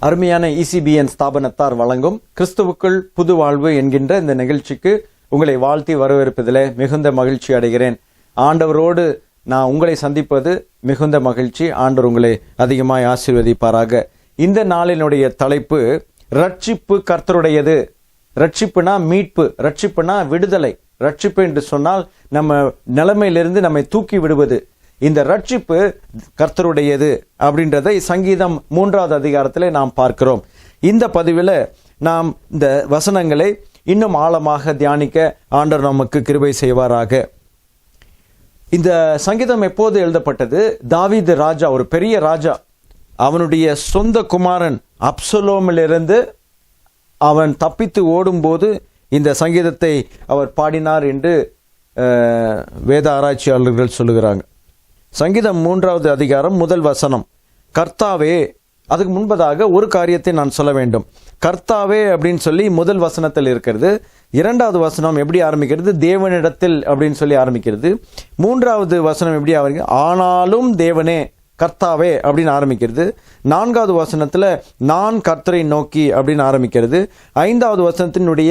அருமையான ECBN ஸ்தாபனத்தார் வழங்கும் கிறிஸ்துவுக்குள் புது வாழ்வு என்கின்ற இந்த நிகழ்ச்சிக்கு உங்களை வாழ்த்தி வரவேற்பதில் மிகுந்த மகிழ்ச்சி அடைகிறேன். ஆண்டவரோடு நான் உங்களை சந்திப்பது மிகுந்த மகிழ்ச்சி. ஆண்டவர் உங்களை அதிகமாய் ஆசீர்வதிப்பாராக. இந்த நாளினுடைய தலைப்பு ரட்சிப்பு கர்த்தருடையது. ரட்சிப்புனா மீட்பு, ரட்சிப்புனா விடுதலை. ரட்சிப்பு என்று சொன்னால் நம்ம நிலைமையிலிருந்து நம்மை தூக்கி விடுவது. இந்த ரட்சிப்பு கர்த்தருடையது அப்படின்றதை சங்கீதம் 3வது அதிகாரத்திலே நாம் பார்க்கிறோம். இந்த பதிவில் நாம் இந்த வசனங்களை இன்னும் ஆழமாக தியானிக்க ஆண்டவர் நமக்கு கிருபை செய்வாராக. இந்த சங்கீதம் எப்போது எழுதப்பட்டது? தாவீது ராஜா, ஒரு பெரிய ராஜா, அவனுடைய சொந்த குமாரன் அப்சலோமிலிருந்து அவன் தப்பித்து ஓடும்போது இந்த சங்கீதத்தை அவர் பாடினார் என்று வேத ஆராய்ச்சியாளர்கள் சொல்லுகிறாங்க. சங்கீதம் 3வது அதிகாரம் 1 வசனம். கர்த்தாவே, அதுக்கு முன்பதாக ஒரு காரியத்தை நான் சொல்ல வேண்டும். கர்த்தாவே அப்படின்னு சொல்லி 1 வசனத்தில் இருக்கிறது. 2வது வசனம் எப்படி ஆரம்பிக்கிறது? தேவனிடத்தில் அப்படின்னு சொல்லி ஆரம்பிக்கிறது. 3வது வசனம் எப்படி ஆரம்பிக்கிறது? ஆனாலும் தேவனே, கர்த்தாவே அப்படின்னு ஆரம்பிக்கிறது. 4வது வசனத்துல நான் கர்த்தரை நோக்கி அப்படின்னு ஆரம்பிக்கிறது. 5வது வசனத்தினுடைய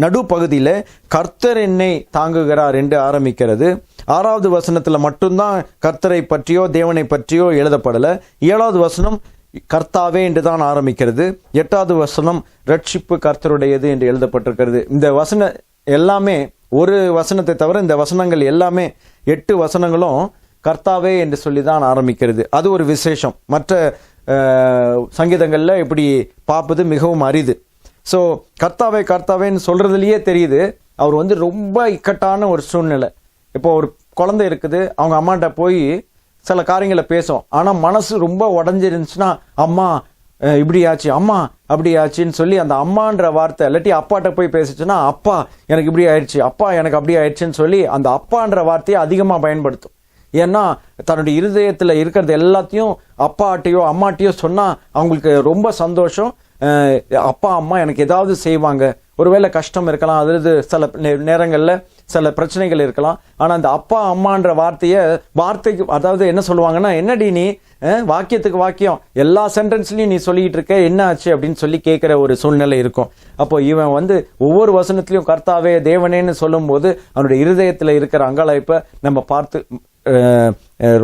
நடுப்பகுதியில கர்த்தர் என்னை தாங்குகிறார் என்று ஆரம்பிக்கிறது. 6வது வசனத்துல மட்டும்தான் கர்த்தரை பற்றியோ தேவனை பற்றியோ எழுதப்படல. 7வது வசனம் கர்த்தாவே என்று தான் ஆரம்பிக்கிறது. 8வது வசனம் ரட்சிப்பு கர்த்தருடையது என்று எழுதப்பட்டிருக்கிறது. இந்த வசனம் எல்லாமே, ஒரு வசனத்தை தவிர இந்த வசனங்கள் எல்லாமே 8 வசனங்களும் கர்த்தாவே என்று சொல்லி தான் ஆரம்பிக்கிறது. அது ஒரு விசேஷம். மற்ற சங்கீதங்கள்ல இப்படி பார்ப்பது மிகவும் அரிது. ஸோ கர்த்தாவே கர்த்தாவேன்னு சொல்றதுலயே தெரியுது அவர் ரொம்ப இக்கட்டான ஒரு சூழ்நிலை. இப்போ ஒரு குழந்தை இருக்குது, அவங்க அம்மாட்ட போய் சில காரியங்களை பேசும். ஆனா மனசு ரொம்ப உடஞ்சிருந்துச்சுன்னா, அம்மா இப்படி ஆச்சு, அம்மா அப்படி ஆச்சுன்னு சொல்லி அந்த அம்மான்ற வார்த்தை, இல்லாட்டி அப்பாட்ட போய் பேசிச்சுன்னா, அப்பா எனக்கு இப்படி ஆயிடுச்சு, அப்பா எனக்கு அப்படி ஆயிடுச்சுன்னு சொல்லி அந்த அப்பான்ற வார்த்தையை அதிகமா பயன்படுத்தும். ஏன்னா தன்னுடைய இருதயத்துல இருக்கிறது எல்லாத்தையும் அப்பாட்டையோ அம்மாட்டையோ சொன்னா அவங்களுக்கு ரொம்ப சந்தோஷம். அப்பா அம்மா எனக்கு ஏதாவது செய்வாங்க. ஒருவேளை கஷ்டம் இருக்கலாம், அதாவது சில நேரங்கள்ல சில பிரச்சனைகள் இருக்கலாம். ஆனா அந்த அப்பா அம்மான்ற வார்த்தைக்கு அதாவது என்ன சொல்லுவாங்கன்னா, என்னடி நீ வாக்கியத்துக்கு வாக்கியம் எல்லா சென்டென்ஸ்லயும் நீ சொல்லிட்டு இருக்க, என்ன ஆச்சு அப்படின்னு சொல்லி கேட்கிற ஒரு சூழ்நிலை இருக்கும். அப்போ இவன் ஒவ்வொரு வசனத்திலையும் கர்த்தாவே தேவனேன்னு சொல்லும் போது அவனுடைய இருதயத்துல இருக்கிற அங்கலாய்ப்பை நம்ம பார்த்து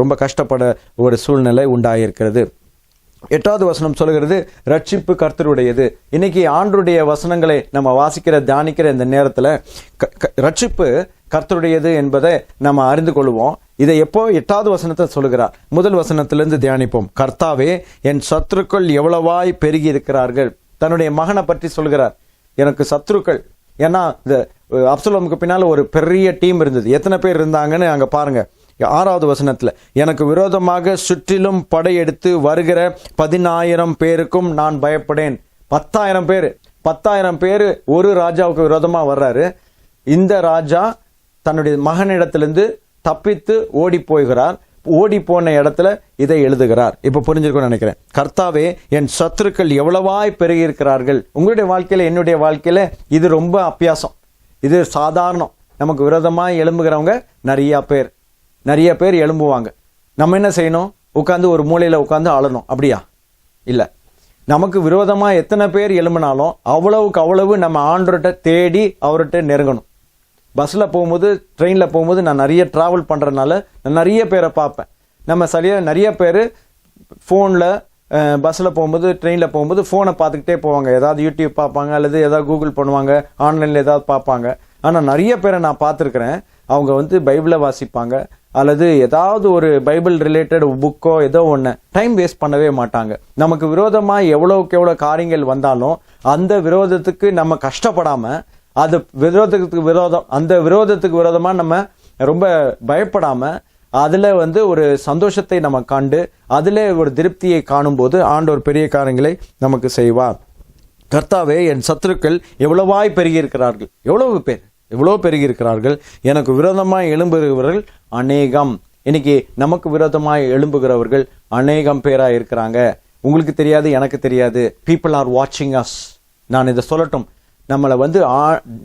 ரொம்ப கஷ்டப்பட ஒரு சூழ்நிலை உண்டாயிருக்கிறது. 8வது வசனம் சொல்லுகிறது ரட்சிப்பு கர்த்தருடையது. இன்னைக்கு ஆண்டருடைய வசனங்களை நம்ம வாசிக்கிற தியானிக்கிற இந்த நேரத்துல ரட்சிப்பு கர்த்தருடையது என்பதை நம்ம அறிந்து கொள்வோம். இதை எப்போ 8வது வசனத்தை சொல்லுகிறார். 1 வசனத்திலிருந்து தியானிப்போம். கர்த்தாவே, என் சத்துருக்கள் எவ்வளவாய் பெருகி இருக்கிறார்கள். தன்னுடைய மகனை பற்றி சொல்கிறார், எனக்கு சத்துருக்கள். ஏன்னா இந்த அப்சலோமுக்கு பின்னால ஒரு பெரிய டீம் இருந்தது. எத்தனை பேர் இருந்தாங்கன்னு அங்க பாருங்க. 6வது வசனத்துல, எனக்கு விரோதமாக சுற்றிலும் படையெடுத்து வருகிற 10,000 பேருக்கும் நான் பயப்படேன். 10,000 பேரு ஒரு ராஜாவுக்கு விரோதமா வர்றாரு. இந்த ராஜா தன்னுடைய மகனிடத்திலிருந்து தப்பித்து ஓடி போகிறார். ஓடி போன இடத்துல இதை எழுதுகிறார். இப்ப புரிஞ்சிருக்கும்னு நினைக்கிறேன். கர்த்தாவே, என் சத்துருக்கள் எவ்வளவாய் பெருகி இருக்கிறார்கள். உங்களுடைய வாழ்க்கையில என்னுடைய வாழ்க்கையில இது ரொம்ப அபியாசம், இது சாதாரணம். நமக்கு விரோதமாய் எழும்புகிறவங்க நிறைய பேர் எழும்புவாங்க. நம்ம என்ன செய்யணும்? உட்காந்து ஒரு மூலையில உட்காந்து அழணும். அப்படியா? இல்ல, நமக்கு விரோதமா எத்தனை பேர் எழும்பினாலும் அவ்வளவுக்கு அவ்வளவு நம்ம ஆண்டவர்கிட்ட தேடி அவர்கிட்ட நெருங்கணும். பஸ்ல போகும்போது, ட்ரெயின்ல போகும்போது, நான் நிறைய டிராவல் பண்றதுனால நான் நிறைய பேரை பார்ப்பேன். நம்ம சரியா நிறைய பேர் போன்ல பஸ்ல போகும்போது, ட்ரெயின்ல போகும்போது போனை பார்த்துக்கிட்டே போவாங்க. ஏதாவது யூடியூப் பார்ப்பாங்க, அல்லது ஏதாவது கூகுள் பண்ணுவாங்க, ஆன்லைன்ல ஏதாவது பார்ப்பாங்க. ஆனா நிறைய பேரை நான் பார்த்துருக்கிறேன், அவங்க பைபிளை வாசிப்பாங்க, அல்லது ஏதாவது ஒரு பைபிள் ரிலேட்டட் புக்கோ ஏதோ ஒன்று, டைம் வேஸ்ட் பண்ணவே மாட்டாங்க. நமக்கு விரோதமா எவ்வளவுக்கு எவ்வளவு காரியங்கள் வந்தாலும் அந்த விரோதத்துக்கு நம்ம கஷ்டப்படாம, அந்த விரோதத்துக்கு விரோதமா நம்ம ரொம்ப பயப்படாம, அதுல ஒரு சந்தோஷத்தை நம்ம கண்டு அதுல ஒரு திருப்தியை காணும் போது ஆண்டவர் பெரிய காரியங்களை நமக்கு செய்வார். கர்த்தாவே, என் சத்துருக்கள் எவ்வளவாய் பெருகி இருக்கிறார்கள். எவ்வளவு பெருகி இருக்கிறார்கள். எனக்கு விரோதமாய் எழும்புகிறவர்கள் அநேகம். இன்னைக்கு நமக்கு விரோதமாய் எழும்புகிறவர்கள் அநேகம் பேரா இருக்கிறாங்க. உங்களுக்கு தெரியாது, எனக்கு தெரியாது. பீப்புள் ஆர் வாட்சிங் அஸ். நான் இதை சொல்லட்டும், நம்மளை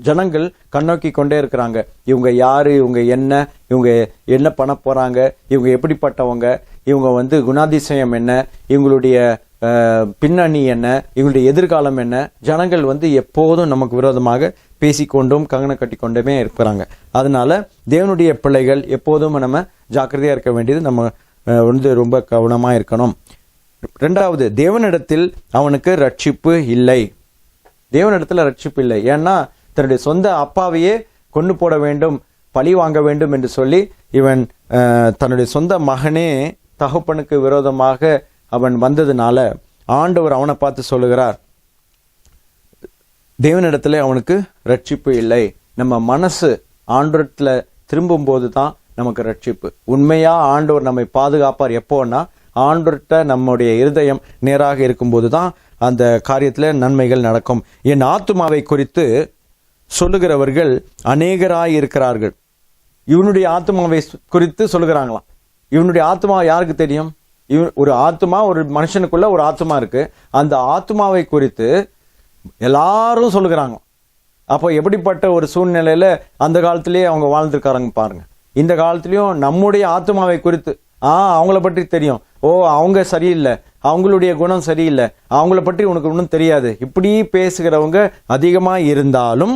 ஜனங்கள் கண்ணோக்கி கொண்டே இருக்கிறாங்க. இவங்க யாரு, இவங்க என்ன பண்ண போறாங்க, இவங்க எப்படிப்பட்டவங்க, இவங்க குணாதிசயம் என்ன, இவங்களுடைய பின்னணி என்ன, இவங்களுடைய எதிர்காலம் என்ன, ஜனங்கள் வந்து எப்போதும் நமக்கு விரோதமாக பேசிக்கொண்டும் கங்கணம் கட்டி கொண்டுமே இருக்கிறாங்க. அதனால தேவனுடைய பிள்ளைகள் எப்போதும் நம்ம ஜாக்கிரதையா இருக்க வேண்டியது நம்ம வந்து ரொம்ப கவனமா இருக்கணும். ரெண்டாவது, தேவனிடத்தில் அவனுக்கு ரட்சிப்பு இல்லை. தேவனிடத்துல ரட்சிப்பு இல்லை. ஏன்னா தன்னுடைய சொந்த அப்பாவையே கொண்டு போட வேண்டும், பழி வாங்க வேண்டும் என்று சொல்லி இவன் தன்னுடைய சொந்த மகனே தகப்பனுக்கு விரோதமாக அவன் வந்ததுனால ஆண்டவர் அவனை பார்த்து சொல்லுகிறார், தேவனிடத்துல அவனுக்கு ரட்சிப்பு இல்லை. நம்ம மனசு ஆண்டவரத்துல திரும்பும் போது தான் நமக்கு ரட்சிப்பு. உண்மையா ஆண்டவர் நம்மை பாதுகாப்பார். எப்போன்னா ஆண்டவர்கிட்ட நம்முடைய இருதயம் நேராக இருக்கும்போது தான் அந்த காரியத்துல நன்மைகள் நடக்கும். என் ஆத்துமாவை குறித்து சொல்லுகிறவர்கள் அநேகராய் இருக்கிறார்கள். இவனுடைய ஆத்மாவை குறித்து சொல்லுகிறாங்களாம். இவனுடைய ஆத்மா யாருக்கு தெரியும்? ஒரு ஆத்மா, ஒரு மனுஷனுக்குள்ள ஒரு ஆத்மா இருக்கு. அந்த ஆத்மாவை குறித்து எல்லாரும் சொல்லுகிறாங்க. அப்போ எப்படிப்பட்ட ஒரு சூழ்நிலையில அந்த காலத்திலேயே அவங்க வாழ்ந்துருக்காங்க பாருங்க. இந்த காலத்திலயும் நம்முடைய ஆத்மாவை குறித்து அவங்கள பற்றி தெரியும். அவங்க சரியில்லை, அவங்களுடைய குணம் சரியில்லை, அவங்கள பற்றி உனக்கு ஒன்றும் தெரியாது, இப்படி பேசுகிறவங்க அதிகமா இருந்தாலும்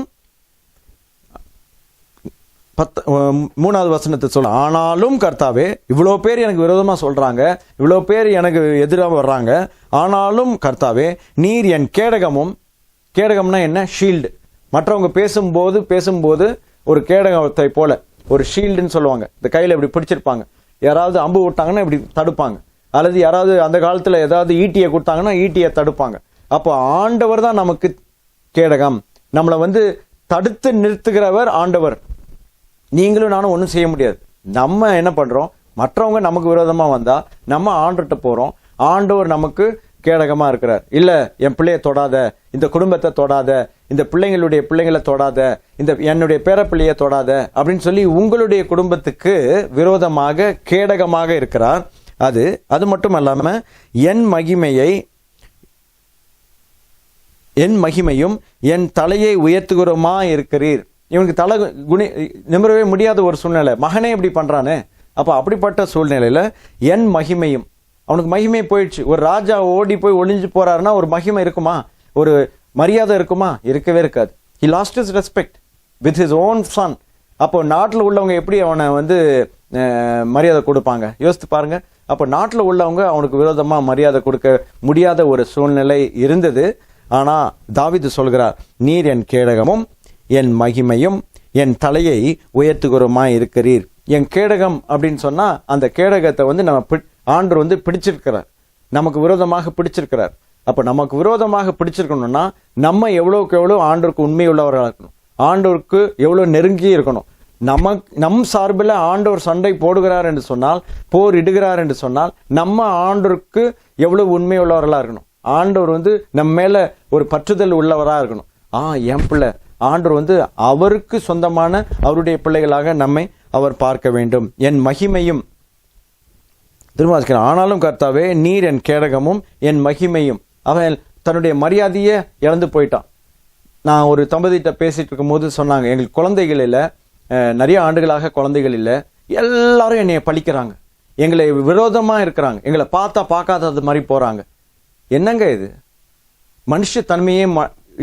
3வது வசனத்தை சொல்ல, ஆனாலும் கர்த்தாவே, இவ்வளோ பேர் எனக்கு விரோதமா சொல்றாங்க, இவ்வளோ பேர் எனக்கு எதிராக வர்றாங்க, ஆனாலும் கர்த்தாவே நீர் என் கேடகமும். கேடகம்னா என்ன? ஷீல்டு. மற்றவங்க பேசும்போது ஒரு கேடகத்தை போல ஒரு ஷீல்டுன்னு சொல்லுவாங்க. இந்த கையில இப்படி பிடிச்சிருப்பாங்க. யாராவது அம்பு விட்டாங்கன்னா இப்படி தடுப்பாங்க, அல்லது யாராவது அந்த காலத்துல ஏதாவது ஈட்டியை கொடுத்தாங்கன்னா ஈட்டியை தடுப்பாங்க. அப்போ ஆண்டவர் தான் நமக்கு கேடகம். நம்மளை வந்து தடுத்து நிறுத்துகிறவர் ஆண்டவர். நீங்களும் நானும் ஒன்றும் செய்ய முடியாது. நம்ம என்ன பண்றோம்? மற்றவங்க நமக்கு விரோதமா வந்தா நம்ம ஆண்டவர்கிட்ட போறோம். ஆண்டவர் நமக்கு கேடகமா இருக்கிறார். இல்ல, என் பிள்ளைய தொடாத, இந்த குடும்பத்தை தொடாத, இந்த பிள்ளைங்களை தொடாத, இந்த என்னுடைய பேரப்பிள்ளைய தொடாத அப்படின்னு சொல்லி உங்களுடைய குடும்பத்துக்கு விரோதமாக கேடகமாக இருக்கிறார். அது மட்டும் அல்லாம என் மகிமையும் என் தலையை உயர்த்துகிறோமா இருக்கிறீர். இவனுக்கு தலை நிமிரவே முடியாத ஒரு சூழ்நிலை. மகனே இப்படி பண்றானே. அப்ப அப்படிப்பட்ட சூழ்நிலையில என் மகிமையும், அவனுக்கு மகிமை போயிடுச்சு. ஒரு ராஜா ஓடி போய் ஒளிஞ்சு போறாருன்னா ஒரு மகிமை இருக்குமா? ஒரு மரியாதை இருக்குமா? இருக்கவே இருக்காது. he lost his respect with his own son. அப்போ நாட்டில் உள்ளவங்க எப்படி அவனை வந்து மரியாதை கொடுப்பாங்க? யோசித்து பாருங்க. அப்போ நாட்டில் உள்ளவங்க அவனுக்கு விரோதமா மரியாதை கொடுக்க முடியாத ஒரு சூழ்நிலை இருந்தது. ஆனா தாவீது சொல்கிறார், நீர் என் கேடகமும் என் மகிமையும் என் தலையை உயர்த்துகிறோமா இருக்கிறீர். என் கேடகம் அப்படின்னு சொன்னா அந்த கேடகத்தை வந்து நம்ம ஆண்டவர் வந்து பிடிச்சிருக்கிறார், நமக்கு விரோதமாக பிடிச்சிருக்கிறார். அப்ப நமக்கு விரோதமாக பிடிச்சிருக்கணும்னா நம்ம எவ்வளவுக்கு எவ்வளவு ஆண்டவருக்கு உண்மை உள்ளவர்களாக இருக்கணும், ஆண்டவருக்கு எவ்வளவு நெருங்கி இருக்கணும். நம் சார்பில் ஆண்டவர் சண்டை போடுகிறார் என்று சொன்னால், போர் இடுகிறார் என்று சொன்னால், நம்ம ஆண்டவருக்கு எவ்வளவு உண்மை உள்ளவர்களா இருக்கணும். ஆண்டவர் வந்து நம்ம மேல ஒரு பற்றுதல் உள்ளவரா இருக்கணும். என் பிள்ளை, ஆண்டவர் வந்து அவருக்கு சொந்தமான அவருடைய பிள்ளைகளாக நம்மை அவர் பார்க்க வேண்டும். என் மகிமையும், திரும்ப ஆனாலும் கர்த்தாவே நீர் என் கேடகமும் என் மகிமையும். அவன் தன்னுடைய மரியாதையை இழந்து போயிட்டான். நான் ஒரு தம்பதியிட்ட பேசிட்டு இருக்கும் போது சொன்னாங்க, எங்களுக்கு குழந்தைகள் இல்லை, நிறைய ஆண்டுகளாக குழந்தைகள் இல்லை, எல்லாரும் என்னைய பழிக்கிறாங்க, எங்களை விரோதமா இருக்கிறாங்க, எங்களை பார்த்தா பார்க்காதது மாதிரி போறாங்க. என்னங்க இது? மனுஷ தன்மையே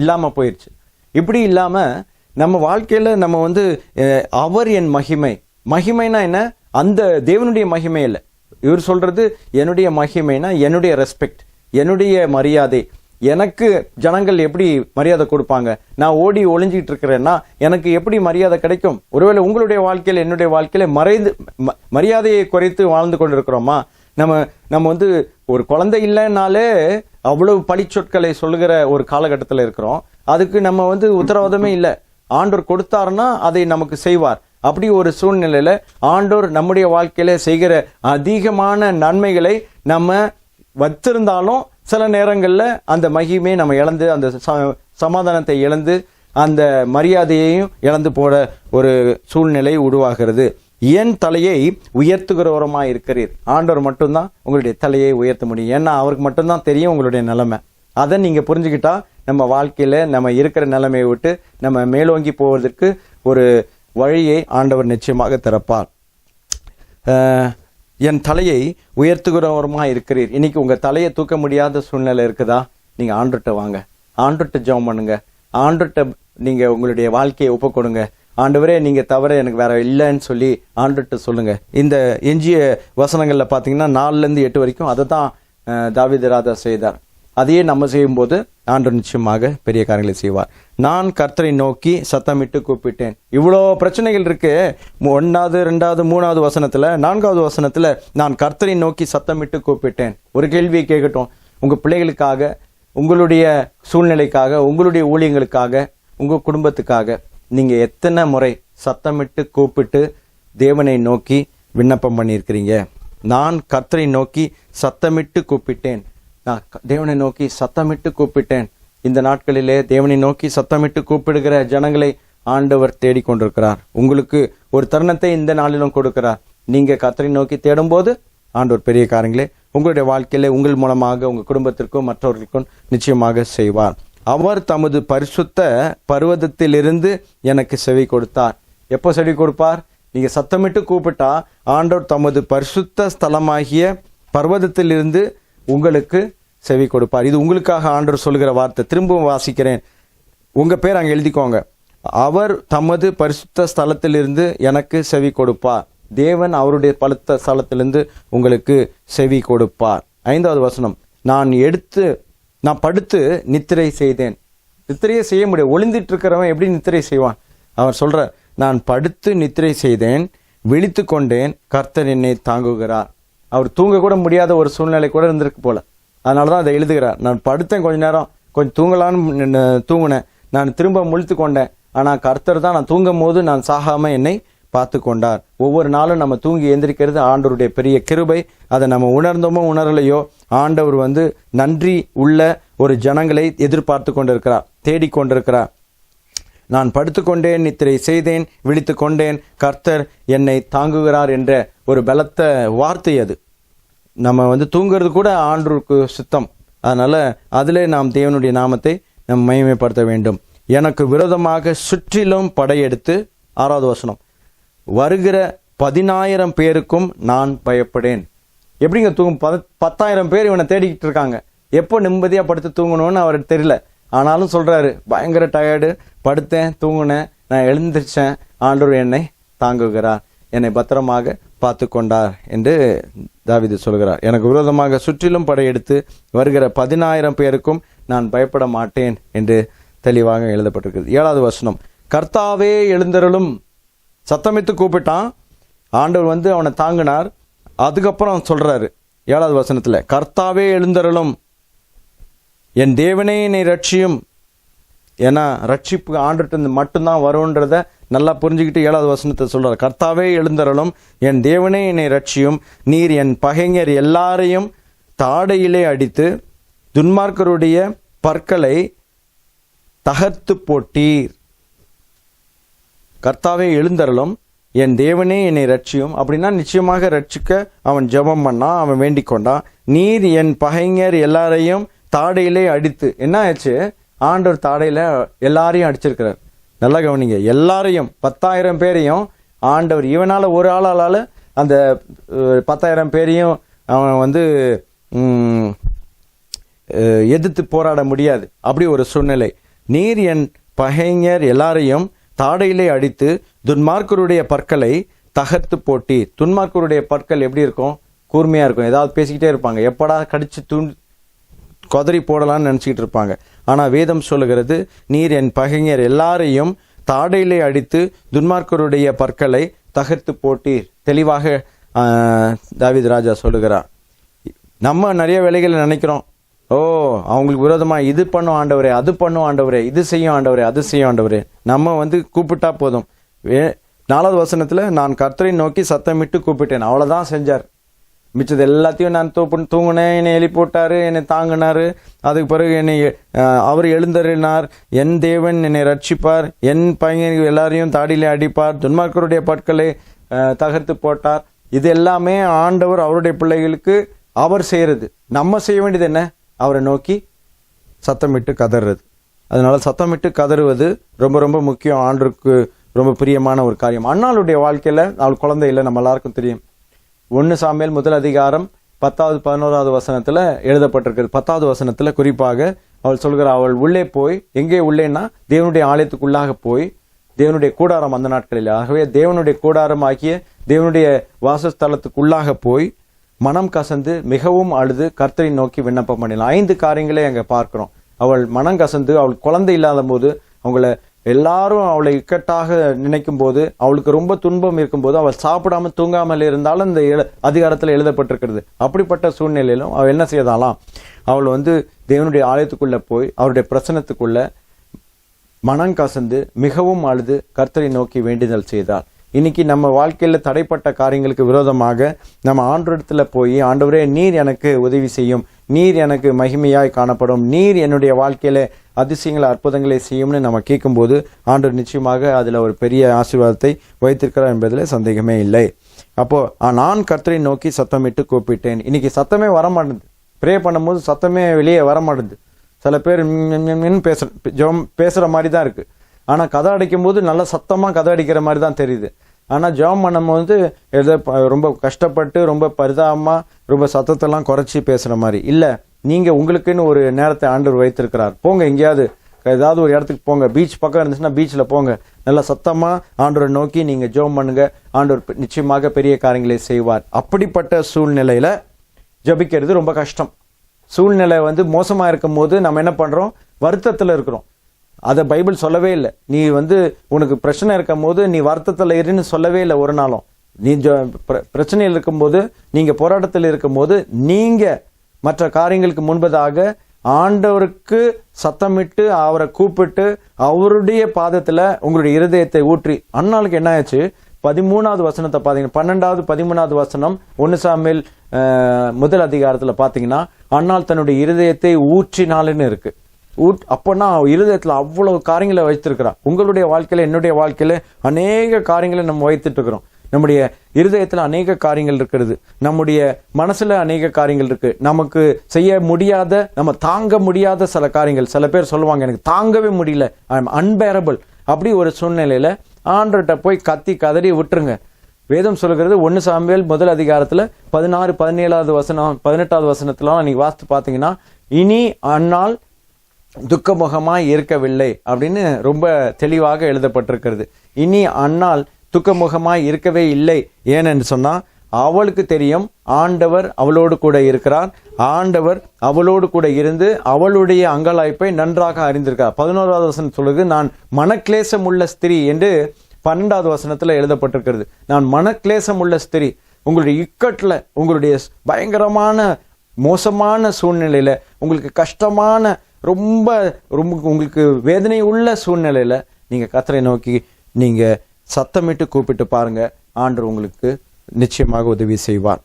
இல்லாம போயிடுச்சு. இப்படி இல்லாம நம்ம வாழ்க்கையில நம்ம வந்து அவர் என் மகிமைனா என்ன? அந்த தேவனுடைய மகிமை இல்லை. இவர் சொல்றது என்னுடைய மகிமைனா என்னுடைய ரெஸ்பெக்ட், என்னுடைய மரியாதை. எனக்கு ஜனங்கள் எப்படி மரியாதை கொடுப்பாங்க? நான் ஓடி ஒளிஞ்சிட்டு இருக்கிறேன்னா எனக்கு எப்படி மரியாதை கிடைக்கும்? ஒருவேளை உங்களுடைய வாழ்க்கையில என்னுடைய வாழ்க்கையில மரியாதையை குறைத்து வாழ்ந்து கொண்டிருக்கிறோமா? நம்ம வந்து ஒரு குழந்தை இல்லைன்னாலே அவ்வளவு பழிச்சொற்களை சொல்லுகிற ஒரு காலகட்டத்தில் இருக்கிறோம். அதுக்கு நம்ம வந்து உத்தரவாதமே இல்லை. ஆண்டவர் கொடுத்தாருன்னா அதை நமக்கு செய்வார். அப்படி ஒரு சூழ்நிலையில ஆண்டவர் நம்முடைய வாழ்க்கையில செய்கிற அதிகமான நன்மைகளை நம்ம வச்சிருந்தாலும் சில நேரங்கள்ல அந்த மகிமையை நம்ம இழந்து, அந்த சமாதானத்தை இழந்து, அந்த மரியாதையையும் இழந்து போட ஒரு சூழ்நிலை உருவாகிறது. என் தலையை உயர்த்துகிறவரமா இருக்கிறீர். ஆண்டவர் மட்டும்தான் உங்களுடைய தலையை உயர்த்த முடியும். ஏன்னா அவருக்கு மட்டும்தான் தெரியும் உங்களுடைய நிலைமை. அதை நீங்க புரிஞ்சுக்கிட்டா நம்ம வாழ்க்கையில நம்ம இருக்கிற நிலைமையை விட்டு நம்ம மேலோங்கி போவதற்கு ஒரு வழியை ஆண்டவர் நிச்சயமாக திறப்பார். என் தலையை உயர்த்துகிறவருமா இருக்கிறீர். இன்னைக்கு உங்க தலையை தூக்க முடியாத சூழ்நிலை இருக்குதா? நீங்க ஆண்டவர்ட்ட வாங்க, ஆண்டவர்ட்ட ஜெபம் பண்ணுங்க, ஆண்டவர்ட்ட நீங்க உங்களுடைய வாழ்க்கையை ஒப்பு கொடுங்க. ஆண்டவரே, நீங்க தவிர எனக்கு வேற இல்லைன்னு சொல்லி ஆண்டவர்ட்ட சொல்லுங்க. இந்த எஞ்சிய வசனங்கள்ல பாத்தீங்கன்னா 4-8 வரைக்கும் அதை தான் தாவீது ராஜா செய்தார். அதையே நம்ம செய்யும்போது ஆண்டவர் நிச்சயமாக பெரிய காரியங்களை செய்வார். நான் கர்த்தரை நோக்கி சத்தமிட்டு கூப்பிட்டேன். இவ்வளோ பிரச்சனைகள் இருக்கு. 1, 2, 3 வசனத்துல, 4வது வசனத்துல நான் கர்த்தரை நோக்கி சத்தமிட்டு கூப்பிட்டேன். ஒரு கேள்வியை கேட்கட்டும். உங்க பிள்ளைகளுக்காக, உங்களுடைய சூழ்நிலைக்காக, உங்களுடைய ஊழியங்களுக்காக, உங்க குடும்பத்துக்காக நீங்க எத்தனை முறை சத்தமிட்டு கூப்பிட்டு தேவனை நோக்கி விண்ணப்பம் பண்ணியிருக்கிறீங்க? நான் கர்த்தரை நோக்கி சத்தமிட்டு கூப்பிட்டேன். நான் தேவனை நோக்கி சத்தமிட்டு கூப்பிட்டேன். இந்த நாட்களிலே தேவனை நோக்கி சத்தமிட்டு கூப்பிடுகிற ஜனங்களை ஆண்டவர் தேடிக்கொண்டிருக்கிறார். உங்களுக்கு ஒரு தருணத்தை இந்த நாளிலும் கொடுக்கிறார். நீங்க கர்த்தரை நோக்கி தேடும் போது ஆண்டவர் பெரிய காரியங்களே உங்களுடைய வாழ்க்கையில உங்கள் மூலமாக உங்க குடும்பத்திற்கும் மற்றவர்களுக்கும் நிச்சயமாக செய்வார். அவர் தமது பரிசுத்த பர்வதத்திலிருந்து எனக்கு செவி கொடுத்தார். எப்போ செவி கொடுப்பார்? நீங்க சத்தமிட்டு கூப்பிட்டா ஆண்டவர் தமது பரிசுத்த ஸ்தலமாகிய பர்வதத்திலிருந்து உங்களுக்கு செவி கொடுப்பார். இது உங்களுக்காக ஆண்டவர் சொல்கிற வார்த்தை. திரும்பவும் வாசிக்கிறேன், உங்க பேர் அங்க எழுதிக்கோங்க. அவர் தமது பரிசுத்த ஸ்தலத்திலிருந்து எனக்கு செவி கொடுப்பார். தேவன் அவருடைய பழுத்த ஸ்தலத்திலிருந்து உங்களுக்கு செவி கொடுப்பார். 5வது வசனம், நான் படுத்து நித்திரை செய்தேன். நித்திரையே செய்ய முடியாது. ஒளிந்திட்டு இருக்கிறவன் எப்படி நித்திரை செய்வான்? அவர் சொல்ற, நான் படுத்து நித்திரை செய்தேன், விழித்து கொண்டேன், கர்த்தர் என்னை தாங்குகிறார். அவர் தூங்க கூட முடியாத ஒரு சூழ்நிலை கூட இருந்திருக்கு போல. அதனாலதான் அதை எழுதுகிறார். நான் படுத்தேன், கொஞ்ச நேரம் கொஞ்சம் தூங்கலான்னு தூங்கினேன், நான் திரும்ப முழித்து கொண்டேன். ஆனா கர்த்தர் தான் நான் தூங்கும் போது நான் சாகாம என்னை பார்த்து கொண்டார். ஒவ்வொரு நாளும் நம்ம தூங்கி எந்திரிக்கிறது ஆண்டவருடைய பெரிய கிருபை. அதை நம்ம உணர்ந்தோமோ உணரலையோ ஆண்டவர் நன்றி உள்ள ஒரு ஜனங்களை எதிர்பார்த்து கொண்டிருக்கிறார், தேடிக்கொண்டிருக்கிறார். நான் படுத்துக்கொண்டேன், நித்திரை செய்தேன், விழித்து கொண்டேன், கர்த்தர் என்னை தாங்குகிறார் என்ற ஒரு பலத்த வார்த்தை அது. நம்ம தூங்குறது கூட ஆண்டவருக்கு சித்தம். அதனால அதிலே நாம் தேவனுடைய நாமத்தை நம் மகிமைப்படுத்த வேண்டும். எனக்கு விரோதமாக சுற்றிலும் படையெடுத்து, 6வது வசனம், வருகிற 10,000 பேருக்கும் நான் பயப்படேன். எப்படிங்க தூங்கும்? 10,000 பேர் இவனை தேடிக்கிட்டு இருக்காங்க. எப்போ நிம்மதியா படுத்து தூங்கணும்னு அவருக்கு தெரியல. ஆனாலும் சொல்றாரு, பயங்கர டயர்டு, படுத்தேன், தூங்குனேன், நான் எழுந்திருச்சேன், ஆண்டவர் என்னை தாங்குகிறார், என்னை பத்திரமாக பார்த்து கொண்டார் என்று தாவீது சொல்கிறார். எனக்கு விரோதமாக சுற்றிலும் படையெடுத்து வருகிற 10,000 பேருக்கும் நான் பயப்பட மாட்டேன் என்று தெளிவாக எழுதப்பட்டிருக்கிறது. 7வது வசனம், கர்த்தாவே எழுந்தருளும். சத்தமிட்டு கூப்பிட்டான், ஆண்டவர் அவனை தாங்கினார். அதுக்கப்புறம் சொல்றாரு 7வது வசனத்துல, கர்த்தாவே எழுந்தருளும், என் தேவனே என்னை ரட்சியும். ஏன்னா ரட்சிப்பு ஆண்டவர்கிட்ட மட்டும்தான் வரும்ன்றத நல்லா புரிஞ்சுக்கிட்டு 7வது வசனத்தை சொல்றாரு. கர்த்தாவே எழுந்தருளும், என் தேவனே என்னை ரட்சியும், நீர் என் பகைஞர் எல்லாரையும் தாடையிலே அடித்து துன்மார்க்கருடைய பற்களை தகர்த்து போட்டீர். கர்த்தாவே எழுந்தருளும், என் தேவனே என்னை ரட்சியும். அப்படின்னா நிச்சயமாக ரட்சிக்க அவன் ஜெபம் பண்ணான், அவன் வேண்டிக் கொண்டான். நீர் என் பகைஞர் எல்லாரையும் தாடையிலே அடித்து. என்ன ஆச்சு? ஆண்டவர் தாடையில எல்லாரையும் அடிச்சிருக்கிறார். நல்லா கவனிங்க, எல்லாரையும் 10,000 பேரையும் ஆண்டவர், இவனால ஒரு ஆளால அந்த 10,000 பேரையும் அவன் எதிர்த்து போராட முடியாது. அப்படி ஒரு சூழ்நிலை. நீர் என் பகைஞர் எல்லாரையும் தாடையிலே அடித்து துன்மார்க்கருடைய பற்களை தகர்த்து போட்டி. துன்மார்க்கருடைய பற்கள் எப்படி இருக்கும்? கூர்மையா இருக்கும். ஏதாவது பேசிக்கிட்டே இருப்பாங்க, எப்படா கடிச்சு கொதறி போடலான்னு நினைச்சுக்கிட்டு இருப்பாங்க. ஆனா வேதம் சொல்லுகிறது, நீர் என் பகைஞர் எல்லாரையும் தாடையிலே அடித்து துன்மார்க்கருடைய பற்களை தகர்த்து போட்டீர். தெளிவாக தாவீது ராஜா சொல்லுகிறார். நம்ம நிறைய வேலைகளை நினைக்கிறோம், அவங்களுக்கு விரோதமா இது பண்ணும் ஆண்டவரே, அது பண்ணும் ஆண்டவரே, இது செய்யும் ஆண்டவரே, அது செய்யும் ஆண்டவரே. நம்ம கூப்பிட்டா போதும். 4வது வசனத்துல, நான் கர்த்தரை நோக்கி சத்தமிட்டு கூப்பிட்டேன், அவ்வளவுதான் செஞ்சார். மிச்சது எல்லாத்தையும் நான் தூங்கினேன், என்னை எழுப்பி போட்டாரு, என்னை தாங்கினாரு. அதுக்கு பிறகு என்னை அவர் எழுந்தருளினார், என் தேவன் என்னை ரட்சிப்பார், என் பையன் எல்லாரையும் தாடியிலே அடிப்பார், துன்மார்க்கருடைய பற்களை தகர்த்து போட்டார். இது எல்லாமே ஆண்டவர் அவருடைய பிள்ளைகளுக்கு அவர் செய்யறது. நம்ம செய்ய வேண்டியது என்ன? அவரை நோக்கி சத்தமிட்டு கதறது. அதனால சத்தமிட்டு கதறுவது ரொம்ப ரொம்ப முக்கியம், ஆண்டவருக்கு ரொம்ப பிரியமான ஒரு காரியம். அண்ணாளுடைய வாழ்க்கையில அவள் குழந்தை இல்லை, நம்ம எல்லாருக்கும் தெரியும். 1 சாமுவேல் முதல் அதிகாரம் 10வது 11வது வசனத்துல எழுதப்பட்டிருக்கிறது. 10வது வசனத்துல குறிப்பாக அவள் சொல்கிறார், அவள் உள்ளே போய், எங்கே உள்ளேன்னா தேவனுடைய ஆலயத்துக்குள்ளாக போய், தேவனுடைய கூடாரம் அந்த நாட்களில், ஆகவே தேவனுடைய கூடாரம் ஆகிய தேவனுடைய வாசஸ்தலத்துக்குள்ளாக போய் மனம் கசந்து மிகவும் அழுது கர்த்தரை நோக்கி விண்ணப்பம் பண்ணினாள். 5 காரியங்களே அங்க பார்க்கிறோம். அவள் மனம் கசந்து, அவள் குழந்தை இல்லாத போது, அவங்கள எல்லாரும் அவளை இக்கட்டாக நினைக்கும் போது, அவளுக்கு ரொம்ப துன்பம் இருக்கும் போது, அவள் சாப்பிடாம தூங்காமல் இருந்தாலும் இந்த அதிகாரத்தில் எழுதப்பட்டிருக்கிறது. அப்படிப்பட்ட சூழ்நிலையிலும் அவள் என்ன செய்தாலாம், அவள் தேவனுடைய ஆலயத்துக்குள்ள போய் அவருடைய பிரசனத்துக்குள்ள மனம் கசந்து மிகவும் அழுது கர்த்தரை நோக்கி வேண்டுதல் செய்தாள். இன்னைக்கு நம்ம வாழ்க்கையில தடைப்பட்ட காரியங்களுக்கு விரோதமாக நம்ம ஆண்டவரிடத்துல போய், ஆண்டவரே நீர் எனக்கு உதவி செய்யும், நீர் எனக்கு மகிமையாய் காணப்படும், நீர் என்னுடைய வாழ்க்கையில அதிசயங்களை அற்புதங்களை செய்யும்னு நம்ம கேட்கும்போது ஆண்டவர் நிச்சயமாக அதுல ஒரு பெரிய ஆசீர்வாதத்தை வைத்திருக்கிறார் என்பதில் சந்தேகமே இல்லை. அப்போ நான் கர்த்தரை நோக்கி சத்தமிட்டு கூப்பிட்டேன். இன்னைக்கு சத்தமே வர மாட்டேங்குது. ப்ரே பண்ணும்போது சத்தமே வெளியே வர மாட்டேங்குது. சில பேர் பேசுற மாதிரி தான் இருக்கு. ஆனா கதை அடிக்கும் போது நல்ல சத்தமா கதை அடிக்கிற மாதிரி தான் தெரியுது. ஆனா ஜெபம் பண்ணும்போது ரொம்ப கஷ்டப்பட்டு, ரொம்ப பரிதாபமா, ரொம்ப சத்தத்தெல்லாம் குறைச்சி பேசுற மாதிரி இல்ல. நீங்க உங்களுக்குன்னு ஒரு நேரத்தை ஆண்டவர் வைத்திருக்கிறார். போங்க, எங்கேயாவது ஏதாவது ஒரு இடத்துக்கு போங்க. பீச் பக்கம் இருந்துச்சுன்னா பீச்ல போங்க. நல்லா சத்தமா ஆண்டவரை நோக்கி நீங்க ஜெபம் பண்ணுங்க. ஆண்டவர் நிச்சயமாக பெரிய காரியங்களை செய்வார். அப்படிப்பட்ட சூழ்நிலையில ஜெபிக்கிறது ரொம்ப கஷ்டம். சூழ்நிலை மோசமா இருக்கும் போது நம்ம என்ன பண்றோம், வருத்தத்துல இருக்கிறோம். அத பைபிள் சொல்லவே இல்லை. நீ உனக்கு பிரச்சனை இருக்கும் போது நீ வருத்தத்துல இருன்னு சொல்லவே இல்லை ஒரு நாளும். நீ பிரச்சனையில் இருக்கும்போது, நீங்க போராட்டத்தில் இருக்கும்போது, நீங்க மற்ற காரியங்களுக்கு முன்பதாக ஆண்டவருக்கு சத்தமிட்டு அவரை கூப்பிட்டு அவருடைய பாதத்துல உங்களுடைய இருதயத்தை ஊற்றி. அன்னாளுக்கு என்ன ஆச்சு, 13வது வசனத்தை பாத்தீங்கன்னா, 12வது 13வது வசனம் 1 சாமுவேல் முதல் அதிகாரத்துல பாத்தீங்கன்னா, அன்னாள் தன்னுடைய இருதயத்தை ஊற்றினாள்னு இருக்கு. அப்பன்னா இருதயத்துல அவ்வளவு காரியங்களை வைத்திருக்கிறா. உங்களுடைய வாழ்க்கையில, என்னுடைய வாழ்க்கையில அநேக காரியங்களை நம்ம வைத்துட்டு இருக்கிறோம். நம்முடைய இருதயத்துல அநேக காரியங்கள் இருக்கிறது. நம்முடைய மனசுல அநேக காரியங்கள் இருக்கு. நமக்கு செய்ய முடியாத, நம்ம தாங்க முடியாத சில காரியங்கள். சில பேர் சொல்லுவாங்க, எனக்கு தாங்கவே முடியல, ஐ எம் அன்பேரபிள். அப்படி ஒரு சூழ்நிலையில ஆண்டவர்கிட்ட போய் கத்தி கதறி விட்டுருங்க. வேதம் சொல்லுகிறது 1 சாமுவேல் முதல் அதிகாரத்துல 16, 17வது வசனம், 18வது வசனத்துல நீங்க வாசித்து பாத்தீங்கன்னா, இனி அந்நாள் துக்கமுகமாய் இருக்கவில்லை அப்படின்னு ரொம்ப தெளிவாக எழுதப்பட்டிருக்கிறது. இனி அந்நாள் துக்கமுகமாய் இருக்கவே இல்லை. ஏனென்று சொன்னா, அவளுக்கு தெரியும் ஆண்டவர் அவளோடு கூட இருக்கிறார். ஆண்டவர் அவளோடு கூட இருந்து அவளுடைய அங்கலாய்ப்பை நன்றாக அறிந்திருக்கிறார். 11வது வசனம் சொல்லுது, நான் மனக்லேசம் உள்ள ஸ்திரீ என்று 12வது வசனத்துல எழுதப்பட்டிருக்கிறது. நான் மனக்லேசம் உள்ள ஸ்திரீ. உங்களுடைய இக்கட்ல, உங்களுடைய பயங்கரமான மோசமான சூழ்நிலையில, உங்களுக்கு கஷ்டமான ரொம்ப ரொம்ப உங்களுக்கு வேதனை உள்ள சூழ்நிலையில நீங்க கர்த்தரை நோக்கி நீங்க சத்தமிட்டு கூப்பிட்டு பாருங்க. ஆண்டவர் உங்களுக்கு நிச்சயமாக உதவி செய்வார்.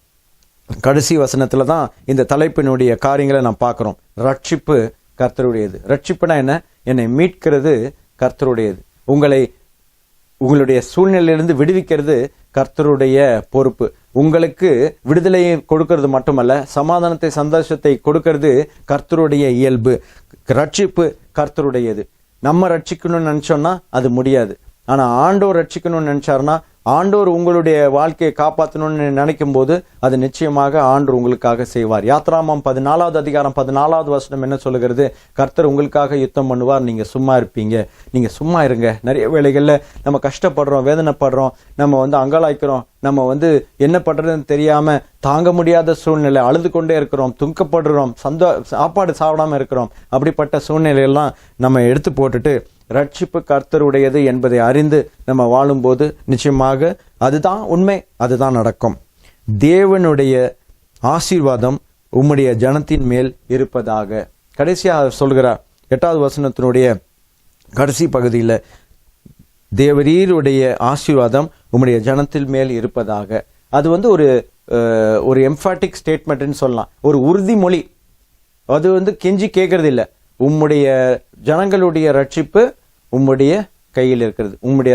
கடைசி வசனத்துல தான் இந்த தலைப்பினுடைய காரியங்களை நாம் பார்க்கிறோம். ரட்சிப்பு கர்த்தருடையது. ரட்சிப்புனா என்ன? என்னை மீட்கிறது கர்த்தருடையது. உங்களுடைய சூழ்நிலையிலிருந்து விடுவிக்கிறது கர்த்தருடைய பொறுப்பு. உங்களுக்கு விடுதலையை கொடுக்கிறது மட்டுமல்ல, சமாதானத்தை, சந்தோஷத்தை கொடுக்கிறது கர்த்தருடைய இயல்பு. ரட்சிப்பு கர்த்தருடையது. நம்ம ரட்சிக்கணும்னு நினைச்சோம்னா அது முடியாது. ஆனா ஆண்டவர் ரட்சிக்கணும்னு நினைச்சாருன்னா, ஆண்டவர் உங்களுடைய வாழ்க்கையை காப்பாற்றணும்னு நினைக்கும் போது அது நிச்சயமாக ஆண்டவர் உங்களுக்காக செய்வார். யாத்ராமம் 14வது அதிகாரம் 14வது வசனம் என்ன சொல்லுகிறது? கர்த்தர் உங்களுக்காக யுத்தம் பண்ணுவார், நீங்க சும்மா இருப்பீங்க. நீங்க சும்மா இருங்க. நிறைய வேளைகள்ல நம்ம கஷ்டப்படுறோம், வேதனைப்படுறோம், நம்ம அங்கலாய்க்கிறோம், நம்ம என்ன பண்றதுன்னு தெரியாம தாங்க முடியாத சூழ்நிலை, அழுது கொண்டே இருக்கிறோம், துக்கப்படுறோம், சாப்பாடு சாப்பிடாம இருக்கிறோம். அப்படிப்பட்ட சூழ்நிலையெல்லாம் நம்ம எடுத்து போட்டுட்டு ரட்சிப்பு கர்த்தருடையது என்பதை அறிந்து நம்ம வாழும்போது நிச்சயமாக அதுதான் உண்மை, அதுதான் நடக்கும். தேவனுடைய ஆசீர்வாதம் உம்முடைய ஜனத்தின் மேல் இருப்பதாக. கடைசியாக சொல்கிறார் 8வது வசனத்தினுடைய கடைசி பகுதியில், தேவரீருடைய ஆசீர்வாதம் உம்முடைய ஜனத்தின் மேல் இருப்பதாக. அது ஒரு எம்பாட்டிக் ஸ்டேட்மெண்ட்னு சொல்லலாம், ஒரு உறுதிமொழி. அது கெஞ்சி கேட்கறது இல்லை. உம்முடைய ஜனங்களுடைய ரட்சிப்பு உம்முடைய கையில் இருக்கிறது. உம்முடைய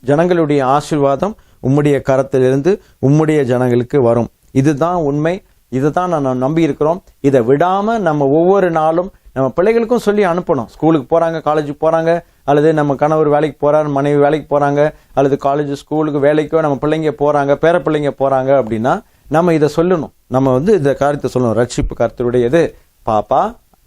ஜனங்களுடைய ஆசீர்வாதம் உம்முடைய கரத்திலிருந்து உம்முடைய ஜனங்களுக்கு வரும். இதுதான் உண்மை. இதுதான் நான் நம்பி இருக்கிறோம். இதை விடாம நம்ம ஒவ்வொரு நாளும் நம்ம பிள்ளைகளுக்கும் சொல்லி அனுப்பணும். ஸ்கூலுக்கு போறாங்க, காலேஜுக்கு போறாங்க, அல்லது நம்ம கணவர் வேலைக்கு போறாரு, மனைவி வேலைக்கு போறாங்க, அல்லது காலேஜ், ஸ்கூலுக்கு, வேலைக்கோ நம்ம பிள்ளைங்க போறாங்க, பேர பிள்ளைங்க போறாங்க அப்படின்னா நம்ம இதை சொல்லணும். நம்ம வந்து இந்த காரியத்தை சொல்லணும். ரட்சிப்பு கர்த்தருடையது, பாப்பா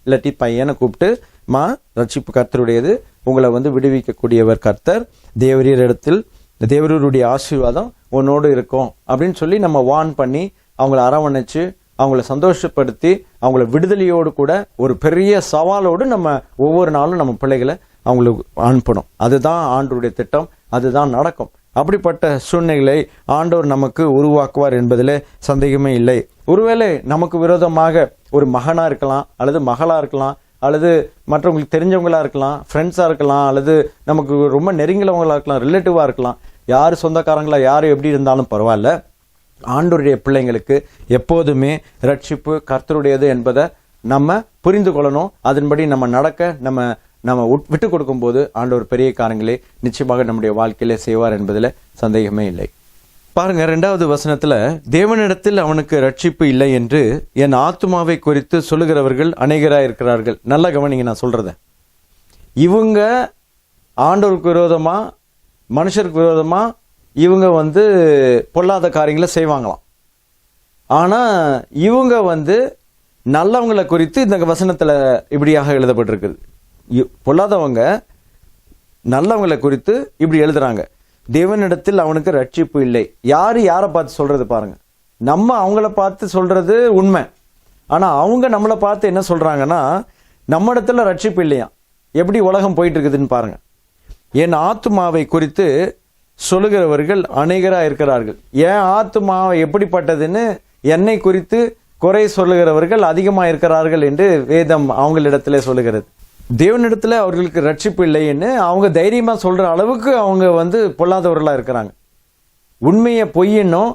இல்லாட்டி பையனை கூப்பிட்டு, மா ரட்சிப்பு கர்த்தருடையது, உங்களை வந்து விடுவிக்கக்கூடியவர் கர்த்தர், தேவரீர் இடத்தில் தேவரீருடைய ஆசீர்வாதம் உன்னோடு இருக்கும் அப்படின்னு சொல்லி நம்ம வார்ன் பண்ணி அவங்கள அரவணைச்சு அவங்கள சந்தோஷப்படுத்தி அவங்கள விடுதலையோடு கூட ஒரு பெரிய சவாலோடு நம்ம ஒவ்வொரு நாளும் நம்ம பிள்ளைகளை அவங்களுக்கு அனுப்பணும். அதுதான் ஆண்டவருடைய திட்டம், அதுதான் நடக்கும். அப்படிப்பட்ட சூழ்நிலைகளை ஆண்டவர் நமக்கு உருவாக்குவார் என்பதில் சந்தேகமே இல்லை. ஒருவேளை நமக்கு விரோதமாக ஒரு மகனா இருக்கலாம், அல்லது மகளா இருக்கலாம், அல்லது மற்றவங்களுக்கு தெரிஞ்சவங்களா இருக்கலாம், ஃப்ரெண்ட்ஸா இருக்கலாம், அல்லது நமக்கு ரொம்ப நெருங்கினவங்களா இருக்கலாம், ரிலேட்டிவா இருக்கலாம், யாரு சொந்தக்காரங்களா யாரு எப்படி இருந்தாலும் பரவாயில்ல. ஆண்டவருடைய பிள்ளைங்களுக்கு எப்போதுமே ரட்சிப்பு கர்த்தருடையது என்பதை நம்ம புரிந்து கொள்ளணும். அதன்படி நம்ம நடக்க நம்ம விட்டு கொடுக்கும் போது ஆண்டவர் பெரிய காரியங்களை நிச்சயமாக நம்முடைய வாழ்க்கையிலே செய்வார் என்பதில் சந்தேகமே இல்லை. பாருங்க, 2வது வசனத்துல, தேவனிடத்தில் அவனுக்கு ரட்சிப்பு இல்லை என்று என் ஆத்துமாவை குறித்து சொல்லுகிறவர்கள் அநேகராய் இருக்கிறார்கள். நல்ல கவனிங்க நான் சொல்றத. இவங்க ஆண்டவருக்கு விரோதமா, மனுஷருக்கு விரோதமா இவங்க வந்து பொல்லாத காரியங்களை செய்வாங்களாம். ஆனா இவங்க வந்து நல்லவங்களை குறித்து இந்த வசனத்துல இப்படியாக எழுதப்பட்டிருக்குது. பொல்லாதவங்க நல்லவங்களை குறித்து இப்படி எழுதுறாங்க, தேவனிடத்தில் அவனுக்கு ரட்சிப்பு இல்லை. யாரை பார்த்து சொல்றது பாருங்க. நம்ம அவங்கள பார்த்து சொல்றது உண்மை. ஆனா அவங்க நம்மளை பார்த்து என்ன சொல்றாங்கன்னா, நம்ம இடத்துல ரட்சிப்பு இல்லையா. எப்படி உலகம் போயிட்டு இருக்குதுன்னு பாருங்க. என் ஆத்துமாவை குறித்து சொல்லுகிறவர்கள் அநேகரா இருக்கிறார்கள். என் ஆத்துமாவை எப்படிப்பட்டதுன்னு என்னை குறித்து குறை சொல்லுகிறவர்கள் அதிகமா இருக்கிறார்கள் என்று வேதம் அவங்களிடத்துல சொல்லுகிறது. தேவனிடத்துல அவர்களுக்கு ரட்சிப்பு இல்லைன்னு அவங்க தைரியமா சொல்ற அளவுக்கு அவங்க வந்து பொல்லாதவர்களா இருக்கிறாங்க. உண்மையை பொய்யன்னும்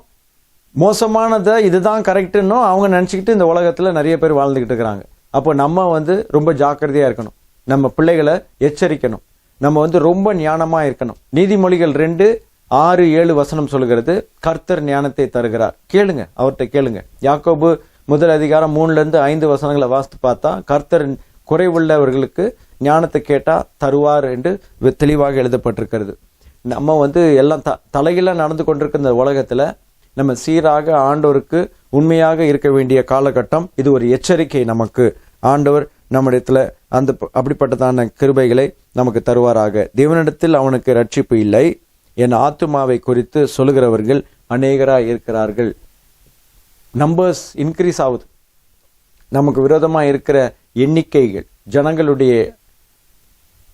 மோசமானதை இதுதான் கரெக்டுன்னும் அவங்க நினைச்சுக்கிட்டு இந்த உலகத்துல நிறைய பேர் வாழ்ந்துகிட்டு இருக்கிறாங்க. அப்போ நம்ம வந்து ரொம்ப ஜாக்கிரதையா இருக்கணும். நம்ம பிள்ளைகளை எச்சரிக்கணும். நம்ம வந்து ரொம்ப ஞானமா இருக்கணும். நீதிமொழிகள் 2:6-7 வசனம் சொல்லுகிறது, கர்த்தர் ஞானத்தை தருகிறார். கேளுங்க, அவர்கிட்ட கேளுங்க. யாக்கோபு 1:3-5 வசனங்களை வாசித்து பார்த்தா, கர்த்தர் குறைவுள்ளவர்களுக்கு ஞானத்தை கேட்டா தருவார் என்று தெளிவாக எழுதப்பட்டிருக்கிறது. நம்ம வந்து எல்லாம் தலைகீழா நடந்து கொண்டிருக்கிற இந்த உலகத்துல நம்ம சீராக ஆண்டவருக்கு உண்மையாக இருக்க வேண்டிய காலகட்டம் இது. ஒரு எச்சரிக்கை நமக்கு. ஆண்டவர் நம்மிடத்துல அந்த அப்படிப்பட்டதான கிருபைகளை நமக்கு தருவாராக. தேவனிடத்தில் அவனுக்கு ரட்சிப்பு இல்லை, என் ஆத்துமாவை குறித்து சொல்லுகிறவர்கள் அநேகராய் இருக்கிறார்கள். நம்பர்ஸ் இன்க்ரீஸ் ஆகுது. நமக்கு விரோதமா இருக்கிற எண்ணிக்கைகள், ஜனங்களுடைய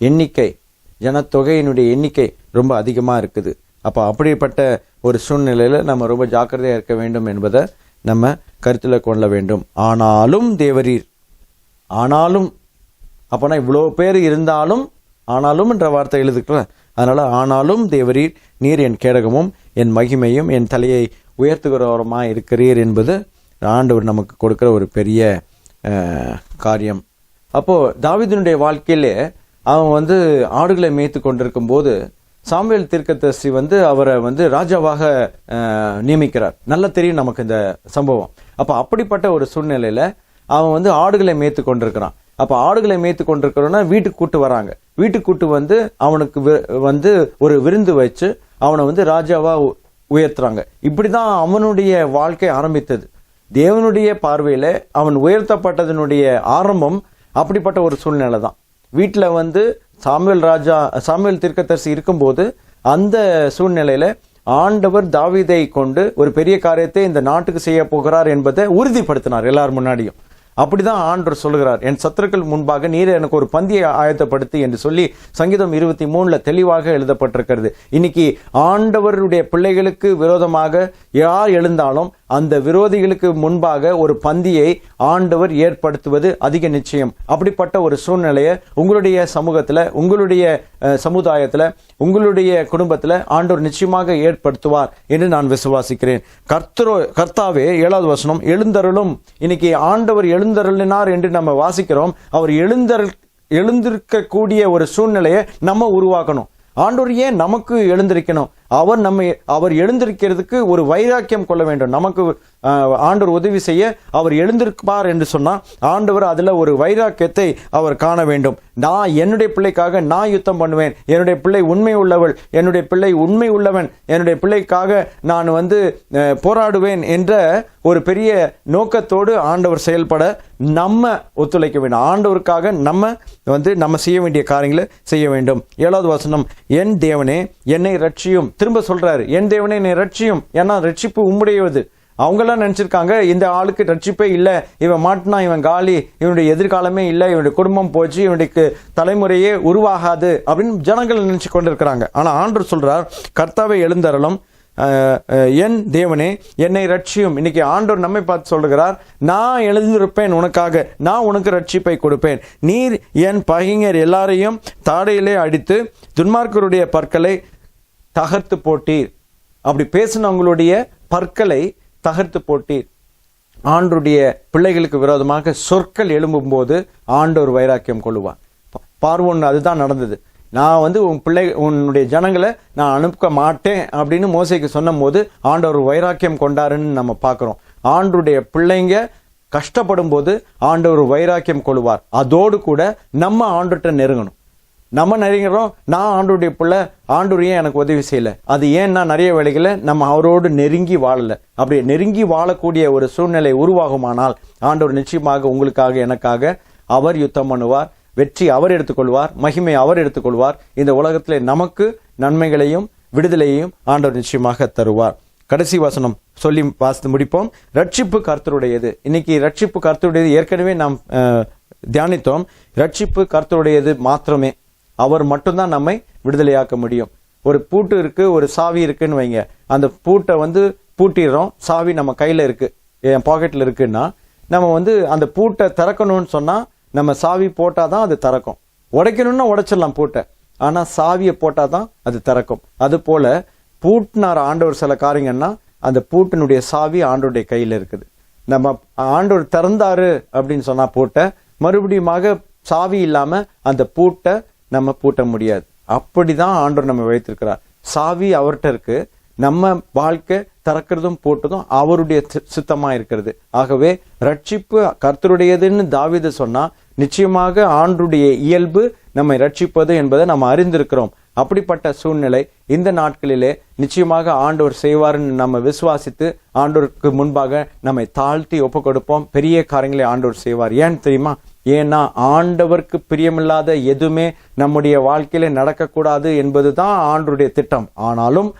எண்ணிக்கை, ஜனத்தொகையினுடைய எண்ணிக்கை ரொம்ப அதிகமா இருக்குது. அப்ப அப்படிப்பட்ட ஒரு சூழ்நிலையில நம்ம ரொம்ப ஜாக்கிரதையா இருக்க வேண்டும் என்பதை நம்ம கருத்துல கொள்ள வேண்டும். ஆனாலும் தேவரீர், ஆனாலும் அப்பனா இவ்வளவு பேர் இருந்தாலும், ஆனாலும் என்ற வார்த்தை எழுதுக்கிற, அதனால ஆனாலும் தேவரீர் நீர் என் கேடகமும் என் மகிமையும் என் தலையை உயர்த்துகிறவருமா இருக்கிறீர் என்பது ஆண்டவர் நமக்கு கொடுக்கிற ஒரு பெரிய காரியம். அப்போ தாவீதினுடைய வாழ்க்கையிலே அவன் வந்து ஆடுகளை மேய்த்து கொண்டிருக்கும் போது சாமுவேல் தீர்க்கதரிசி வந்து அவரை வந்து ராஜாவாக நியமிக்கிறார். நல்லா தெரியும் நமக்கு இந்த சம்பவம். அப்ப அப்படிப்பட்ட ஒரு சூழ்நிலையில அவன் வந்து ஆடுகளை மேய்த்து கொண்டிருக்கிறான். அப்ப ஆடுகளை மேய்த்து கொண்டிருக்கிறோன்னா வீட்டுக்கு கூட்டு வராங்க. வீட்டுக்கு கூட்டு வந்து அவனுக்கு வந்து ஒரு விருந்து வச்சு அவனை வந்து ராஜாவா உயர்த்துறாங்க. இப்படிதான் அவனுடைய வாழ்க்கை ஆரம்பித்தது. தேவனுடைய பார்வையில அவன் உயர்த்தப்பட்டதனுடைய ஆரம்பம் அப்படிப்பட்ட ஒரு சூழ்நிலை தான். வீட்டுல வந்து சாமுவேல் தீர்க்கதரிசி இருக்கும்போது அந்த சூழ்நிலையில ஆண்டவர் தாவீதை கொண்டு ஒரு பெரிய காரியத்தை இந்த நாட்டுக்கு செய்ய போகிறார் என்பதை உறுதிப்படுத்தினார் எல்லார் முன்னாடியும். அப்படிதான் ஆண்டவர் சொல்லுகிறார், என் சத்துருக்கள் முன்பாக நீர் எனக்கு ஒரு பந்தியை ஆயத்தப்படுத்தி என்று சொல்லி சங்கீதம் 23 தெளிவாக எழுதப்பட்டிருக்கிறது. இன்னைக்கு ஆண்டவருடைய பிள்ளைகளுக்கு விரோதமாக யார் எழுந்தாலும் அந்த விரோதிகளுக்கு முன்பாக ஒரு பந்தியை ஆண்டவர் ஏற்படுத்துவது அதிக நிச்சயம். அப்படிப்பட்ட ஒரு சூழ்நிலையை உங்களுடைய சமூகத்துல, உங்களுடைய சமுதாயத்துல, உங்களுடைய குடும்பத்துல ஆண்டவர் நிச்சயமாக ஏற்படுத்துவார் என்று நான் விசுவாசிக்கிறேன். கர்த்தாவே 7வது வசனம், எழுந்தருளும். இன்னைக்கு ஆண்டவர் எழுந்தருளினார் என்று நம்ம வாசிக்கிறோம். அவர் எழுந்திருக்கக்கூடிய ஒரு சூழ்நிலையை நம்ம உருவாக்கணும். ஆண்டவர் ஏன் நமக்கு எழுந்திருக்கணும்? அவர் எழுந்திருக்கிறதுக்கு ஒரு வைராக்கியம் கொள்ள வேண்டும். நமக்கு ஆண்டவர் உதவி செய்ய அவர் எழுந்திருப்பார் என்று சொன்னால் ஆண்டவர் அதுல ஒரு வைராக்கியத்தை அவர் காண வேண்டும். நான் என்னுடைய பிள்ளைக்காக நான் யுத்தம் பண்ணுவேன், என்னுடைய பிள்ளை உண்மை உள்ளவள், என்னுடைய பிள்ளை உண்மை உள்ளவன், என்னுடைய பிள்ளைக்காக நான் போராடுவேன் என்ற ஒரு பெரிய நோக்கத்தோடு ஆண்டவர் செயல்பட நம்ம ஒத்துழைக்க வேண்டும். ஆண்டவருக்காக நம்ம செய்ய வேண்டிய காரியங்களை செய்ய வேண்டும். 7வது வசனம், என் தேவனே என்னை ரட்சியும். திரும்ப சொல்றாரு, என் தேவனே என்னை ரட்சியும். ஏன்னா ரட்சிப்பு உம்முடையது. அவங்கெல்லாம் நினைச்சிருக்காங்க இந்த ஆளுக்கு ரட்சிப்பே இல்லை, இவன் மாட்டினா இவன் காலி, இவனுடைய எதிர்காலமே இல்லை, இவனுடைய குடும்பம் போச்சு, இவனுக்கு தலைமுறையே உருவாகாது அப்படின்னு ஜனங்கள் நினைச்சு கொண்டிருக்கிறாங்க. ஆனா ஆண்டவர் சொல்றார், கர்த்தாவே எழுந்தருளும், என் தேவனே என்னை ரட்சியும். இன்னைக்கு ஆண்டவர் நம்மை பார்த்து சொல்லுகிறார், நான் எழுந்திருப்பேன் உனக்காக, நான் உனக்கு ரட்சிப்பை கொடுப்பேன். நீர் என் பகைஞர் எல்லாரையும் தாடையிலே அடித்து துன்மார்க்கருடைய பற்களை தகர்த்து போட்டீர். அப்படி பேசினவங்களுடைய பற்களை தகர்த்து போட்டீர். ஆண்டருடைய பிள்ளைகளுக்கு விரோதமாக சொற்கள் எழும்பும் போது ஆண்டவர் வைராக்கியம் கொள்ளுவார். பார்வோன் அதுதான் நடந்தது. நான் உன்னுடைய ஜனங்களை நான் அனுப்ப மாட்டேன் அப்படின்னு மோசேக்கு சொன்ன போது ஆண்டவர் வைராக்கியம் கொண்டாருன்னு நம்ம பார்க்கிறோம். ஆண்டருடைய பிள்ளைங்க கஷ்டப்படும் போது ஆண்டவர் வைராக்கியம் கொள்ளுவார். அதோடு கூட நம்ம ஆண்டவர்கிட்ட நெருங்கணும். நம்ம நெருங்கிறோம், நான் ஆண்டவருடைய பிள்ளை, ஆண்டவரையும் எனக்கு உதவி செய்யல. அது ஏன்னா நிறைய வேளைகளை நம்ம அவரோடு நெருங்கி வாழல. அப்படி நெருங்கி வாழக்கூடிய ஒரு சூழ்நிலை உருவாகுமானால் ஆண்டவர் நிச்சயமாக உங்களுக்காக எனக்காக அவர் யுத்தம் பண்ணுவார். வெற்றி அவர் எடுத்துக்கொள்வார், மகிமை அவர் எடுத்துக்கொள்வார். இந்த உலகத்திலே நமக்கு நன்மைகளையும் விடுதலையையும் ஆண்டவர் நிச்சயமாக தருவார். கடைசி வசனம் சொல்லி வாசித்து முடிப்போம். ரட்சிப்பு கர்த்தருடையது. இன்னைக்கு ரட்சிப்பு கர்த்தருடையது ஏற்கனவே நாம் தியானித்தோம். ரட்சிப்பு கர்த்தருடையது மாத்திரமே. அவர் மட்டும்தான் நம்மை விடுதலையாக்க முடியும். ஒரு பூட்டு இருக்கு, ஒரு சாவி இருக்குன்னு வைங்க. அந்த பூட்டை பூட்டிடுறோம், சாவி நம்ம கையில இருக்கு, என் பாக்கெட்ல இருக்குன்னா நம்ம அந்த பூட்டை திறக்கணும்னு சொன்னா நம்ம சாவி போட்டாதான் அது திறக்கும். உடைக்கணும்னா உடைச்சிடலாம் பூட்டை, ஆனா சாவியை போட்டாதான் அது திறக்கும். அது போல பூட்டினார் ஆண்டவர் சில காரியங்கன்னா அந்த பூட்டினுடைய சாவி ஆண்டவருடைய கையில இருக்குது. நம்ம ஆண்டவர் திறந்தாரு அப்படின்னு சொன்னா பூட்டை மறுபடியும் சாவி இல்லாம அந்த பூட்டை நம்ம பூட்ட முடியாது. அப்படிதான் ஆண்டவர் நம்ம வைத்திருக்கிறார். சாவி அவர்கிட்ட இருக்கு, நம்ம வாழ்க்கை திறக்கிறதும் போட்டதும் அவருடைய சித்தமா இருக்கிறது. ஆகவே ரட்சிப்பு கர்த்தருடையதுன்னு தாவீது சொன்னா நிச்சயமாக ஆண்டருடைய இயல்பு நம்மை ரட்சிப்பது என்பதை நம்ம அறிந்திருக்கிறோம். அப்படிப்பட்ட சூழ்நிலை இந்த நாட்களிலே நிச்சயமாக ஆண்டவர் செய்வார்னு நம்ம விசுவாசித்து ஆண்டவருக்கு முன்பாக நம்மை தாழ்த்தி ஒப்பு கொடுப்போம். பெரிய காரியங்களை ஆண்டவர் செய்வார். ஏன்னு தெரியுமா? ஏன்னா ஆண்டவருக்கு பிரியமில்லாத எதுவுமே நம்முடைய வாழ்க்கையில நடக்கக்கூடாது என்பதுதான் ஆண்டவருடைய திட்டம். ஆனாலும்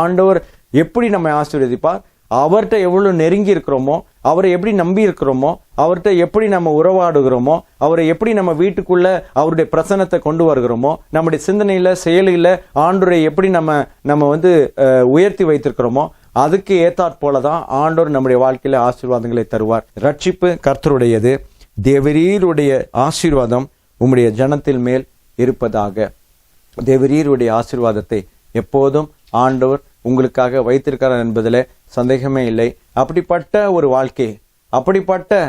ஆண்டவர் எப்படி நம்மை ஆசீர்வதிப்பார், அவர்கிட்ட எவ்வளவு நெருங்கி இருக்கிறோமோ, அவரை எப்படி நம்பி இருக்கிறோமோ, அவர்கிட்ட எப்படி நம்ம உறவாடுகிறோமோ, அவரை எப்படி நம்ம வீட்டுக்குள்ள அவருடைய பிரசன்னத்தை கொண்டு வருகிறோமோ, நம்முடைய சிந்தனையில செயலில ஆண்டவரை எப்படி நம்ம உயர்த்தி வைத்திருக்கிறோமோ, அதுக்கு ஏத்தாற் போலதான் ஆண்டவர் நம்முடைய வாழ்க்கையில ஆசீர்வாதங்களை தருவார். ரட்சிப்பு கர்த்தருடையது. தேவரீருடைய ஆசீர்வாதம் உம்முடைய ஜனத்தில் மேல் இருப்பதாக. தேவரீருடைய ஆசீர்வாதத்தை எப்போதும் ஆண்டவர் உங்களுக்காக வைத்திருக்கிறார் என்பதில் சந்தேகமே இல்லை. அப்படிப்பட்ட ஒரு வாழ்க்கை, அப்படிப்பட்ட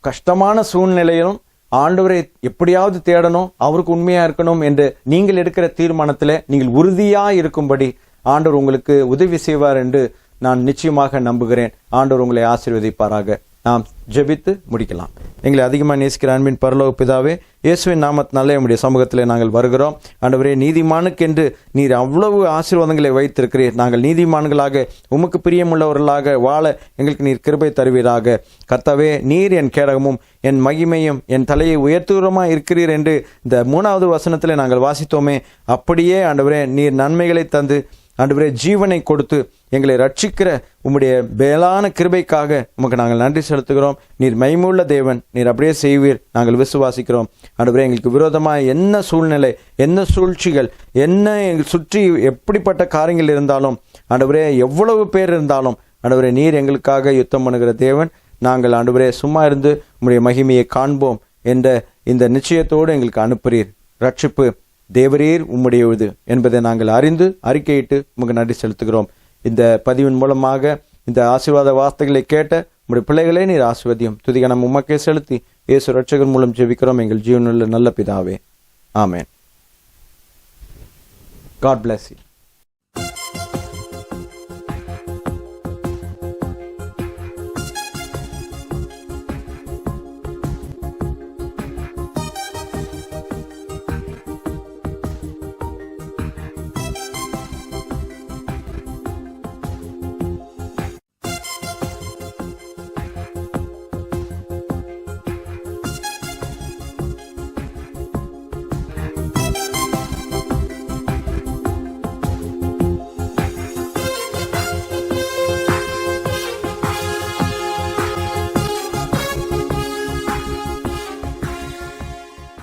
கஷ்டமான சூழ்நிலையிலும் ஆண்டவரை எப்படியாவது தேடணும், அவருக்கு உண்மையா இருக்கணும் என்று நீங்கள் எடுக்கிற தீர்மானத்தில் நீங்கள் உறுதியா இருக்கும்படி ஆண்டவர் உங்களுக்கு உதவி செய்வார் என்று நான் நிச்சயமாக நம்புகிறேன். ஆண்டவர் உங்களை ஆசீர்வதிப்பாராக. நாம் ஜெபித்து முடிக்கலாம். எங்களை அதிகமாக நேசிக்கிற அன்பின் பரலோக பிதாவே, இயேசுவின் நாமத்தினாலே நம்முடைய சமூகத்தில் நாங்கள் வருகிறோம். ஆண்டவரே, நீதிமானுக்கென்று நீர் அவ்வளவு ஆசீர்வாதங்களை வைத்திருக்கிறீர். நாங்கள் நீதிமான்களாக உமக்கு பிரியமுள்ளவர்களாக வாழ எங்களுக்கு நீர் கிருபை தருவீராக. கர்த்தாவே, நீர் என் கேடகமும் என் மகிமையும் என் தலையை உயர்த்துகிறமா இருக்கிறீர் என்று இந்த 3வது வசனத்தில் நாங்கள் வாசித்தோமே, அப்படியே ஆண்டவரே நீர் நன்மைகளை தந்து ஆண்டவரே ஜீவனை கொடுத்து எங்களை ரட்சிக்கிற உம்முடைய மேலான கிருபைக்காக உமக்கு நாங்கள் நன்றி செலுத்துகிறோம். நீர் மகிமையுள்ள தேவன், நீர் அப்படியே செய்வீர், நாங்கள் விசுவாசிக்கிறோம். ஆண்டவரே, எங்களுக்கு விரோதமாக என்ன சூழ்நிலை, என்ன சூழ்ச்சிகள், என்ன சுற்றி எப்படிப்பட்ட காரியங்கள் இருந்தாலும், ஆண்டவரே எவ்வளவு பேர் இருந்தாலும், ஆண்டவரே நீர் எங்களுக்காக யுத்தம் பண்ணுகிற தேவன். நாங்கள் ஆண்டவரே சும்மா இருந்து உம்முடைய மகிமையை காண்போம் என்ற இந்த நிச்சயத்தோடு எங்களுக்கு அனுப்புறீர். ரட்சிப்பு தேவரீர் உம்முடையது என்பதை நாங்கள் அறிந்து அறிக்கையிட்டு உமக்கு நன்றி செலுத்துகிறோம். இந்த பதிவின் மூலமாக இந்த ஆசீர்வாத வார்த்தைகளை கேட்ட உம்முடைய பிள்ளைகளே நீர் ஆசீர்வதியும். துதிகனம் உமக்கே செலுத்தி இயேசு ரட்சகர் மூலம் ஜெபிக்கிறோம் எங்கள் ஜீவனுள்ள நல்ல பிதாவே. ஆமென். God bless you.